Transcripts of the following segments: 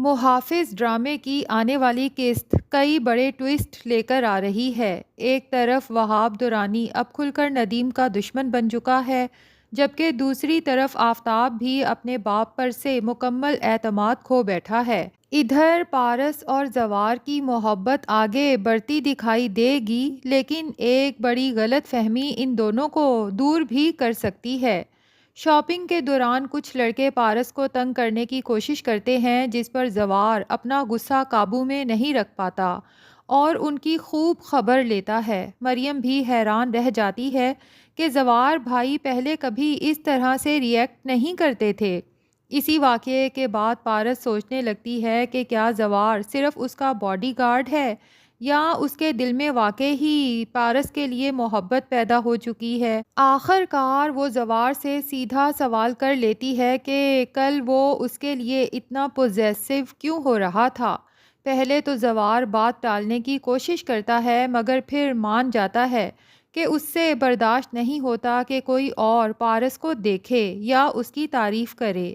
محافظ ڈرامے کی آنے والی قسط کئی بڑے ٹوئسٹ لے کر آ رہی ہے۔ ایک طرف وہاب درانی اب کھل کر ندیم کا دشمن بن چکا ہے، جبکہ دوسری طرف آفتاب بھی اپنے باپ پر سے مکمل اعتماد کھو بیٹھا ہے۔ ادھر پارس اور زوار کی محبت آگے بڑھتی دکھائی دے گی، لیکن ایک بڑی غلط فہمی ان دونوں کو دور بھی کر سکتی ہے۔ شاپنگ کے دوران کچھ لڑکے پارس کو تنگ کرنے کی کوشش کرتے ہیں، جس پر زوار اپنا غصہ قابو میں نہیں رکھ پاتا اور ان کی خوب خبر لیتا ہے۔ مریم بھی حیران رہ جاتی ہے کہ زوار بھائی پہلے کبھی اس طرح سے ری ایکٹ نہیں کرتے تھے۔ اسی واقعے کے بعد پارس سوچنے لگتی ہے کہ کیا زوار صرف اس کا باڈی گارڈ ہے، یا اس کے دل میں واقعی ہی پارس کے لیے محبت پیدا ہو چکی ہے۔ آخر کار وہ زوار سے سیدھا سوال کر لیتی ہے کہ کل وہ اس کے لیے اتنا پوزیسو کیوں ہو رہا تھا۔ پہلے تو زوار بات ٹالنے کی کوشش کرتا ہے، مگر پھر مان جاتا ہے کہ اس سے برداشت نہیں ہوتا کہ کوئی اور پارس کو دیکھے یا اس کی تعریف کرے۔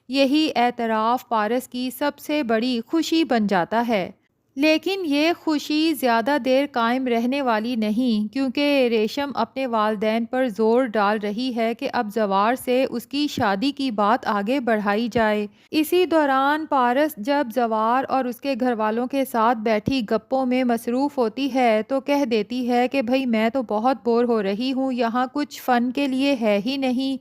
یہی اعتراف پارس کی سب سے بڑی خوشی بن جاتا ہے۔ لیکن یہ خوشی زیادہ دیر قائم رہنے والی نہیں، کیونکہ ریشم اپنے والدین پر زور ڈال رہی ہے کہ اب زوار سے اس کی شادی کی بات آگے بڑھائی جائے۔ اسی دوران پارس جب زوار اور اس کے گھر والوں کے ساتھ بیٹھی گپوں میں مصروف ہوتی ہے تو کہہ دیتی ہے کہ بھئی میں تو بہت بور ہو رہی ہوں، یہاں کچھ فن کے لیے ہے ہی نہیں۔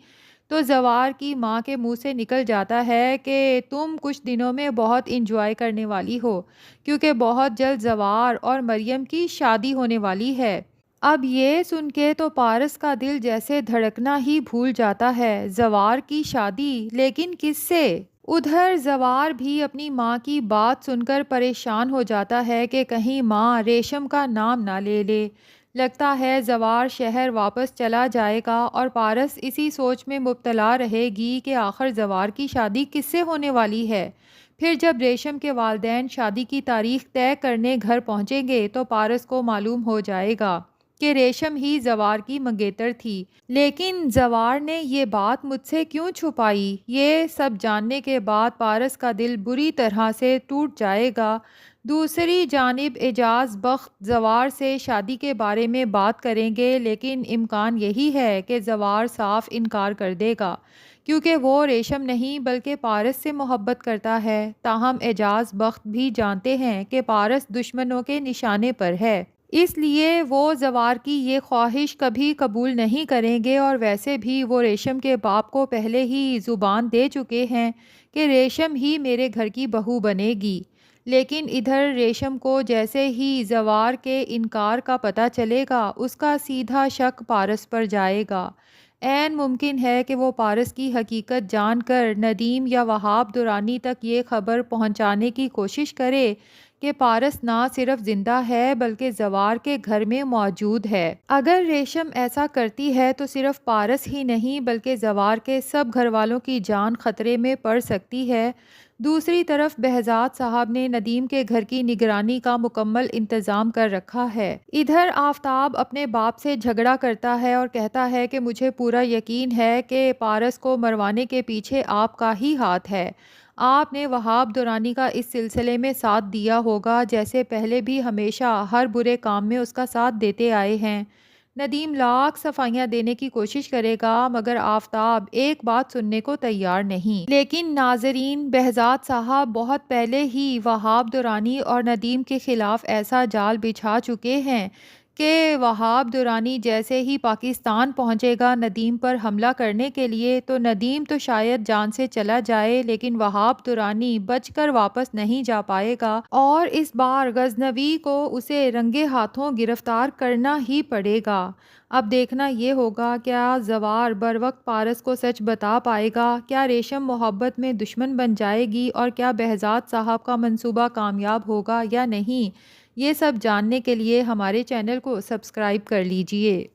تو زوار کی ماں کے منہ سے نکل جاتا ہے کہ تم کچھ دنوں میں بہت انجوائے کرنے والی ہو، کیونکہ بہت جلد زوار اور مریم کی شادی ہونے والی ہے۔ اب یہ سن کے تو پارس کا دل جیسے دھڑکنا ہی بھول جاتا ہے۔ زوار کی شادی، لیکن کس سے؟ ادھر زوار بھی اپنی ماں کی بات سن کر پریشان ہو جاتا ہے کہ کہیں ماں ریشم کا نام نہ لے لے۔ لگتا ہے زوار شہر واپس چلا جائے گا اور پارس اسی سوچ میں مبتلا رہے گی کہ آخر زوار کی شادی کس سے ہونے والی ہے۔ پھر جب ریشم کے والدین شادی کی تاریخ طے کرنے گھر پہنچیں گے تو پارس کو معلوم ہو جائے گا کہ ریشم ہی زوار کی منگیتر تھی۔ لیکن زوار نے یہ بات مجھ سے کیوں چھپائی؟ یہ سب جاننے کے بعد پارس کا دل بری طرح سے ٹوٹ جائے گا۔ دوسری جانب اعجاز بخت زوار سے شادی کے بارے میں بات کریں گے، لیکن امکان یہی ہے کہ زوار صاف انکار کر دے گا، کیونکہ وہ ریشم نہیں بلکہ پارس سے محبت کرتا ہے۔ تاہم اعجاز بخت بھی جانتے ہیں کہ پارس دشمنوں کے نشانے پر ہے، اس لیے وہ زوار کی یہ خواہش کبھی قبول نہیں کریں گے، اور ویسے بھی وہ ریشم کے باپ کو پہلے ہی زبان دے چکے ہیں کہ ریشم ہی میرے گھر کی بہو بنے گی۔ لیکن ادھر ریشم کو جیسے ہی زوار کے انکار کا پتہ چلے گا، اس کا سیدھا شک پارس پر جائے گا۔ عین ممکن ہے کہ وہ پارس کی حقیقت جان کر ندیم یا وہاب درانی تک یہ خبر پہنچانے کی کوشش کرے کہ پارس نہ صرف زندہ ہے بلکہ زوار کے گھر میں موجود ہے۔ اگر ریشم ایسا کرتی ہے تو صرف پارس ہی نہیں بلکہ زوار کے سب گھر والوں کی جان خطرے میں پڑ سکتی ہے۔ دوسری طرف بہزاد صاحب نے ندیم کے گھر کی نگرانی کا مکمل انتظام کر رکھا ہے۔ ادھر آفتاب اپنے باپ سے جھگڑا کرتا ہے اور کہتا ہے کہ مجھے پورا یقین ہے کہ پارس کو مروانے کے پیچھے آپ کا ہی ہاتھ ہے۔ آپ نے وہاب درانی کا اس سلسلے میں ساتھ دیا ہوگا، جیسے پہلے بھی ہمیشہ ہر برے کام میں اس کا ساتھ دیتے آئے ہیں۔ ندیم لاکھ صفائیاں دینے کی کوشش کرے گا، مگر آفتاب ایک بات سننے کو تیار نہیں۔ لیکن ناظرین، بہزاد صاحب بہت پہلے ہی وہاب درانی اور ندیم کے خلاف ایسا جال بچھا چکے ہیں کہ وہاب درانی جیسے ہی پاکستان پہنچے گا ندیم پر حملہ کرنے کے لیے، تو ندیم تو شاید جان سے چلا جائے، لیکن وہاب درانی بچ کر واپس نہیں جا پائے گا، اور اس بار غزنوی کو اسے رنگے ہاتھوں گرفتار کرنا ہی پڑے گا۔ اب دیکھنا یہ ہوگا کیا زوار بر وقت پارس کو سچ بتا پائے گا، کیا ریشم محبت میں دشمن بن جائے گی، اور کیا بہزاد صاحب کا منصوبہ کامیاب ہوگا یا نہیں۔ یہ سب جاننے کے لیے ہمارے چینل کو سبسکرائب کر لیجئے۔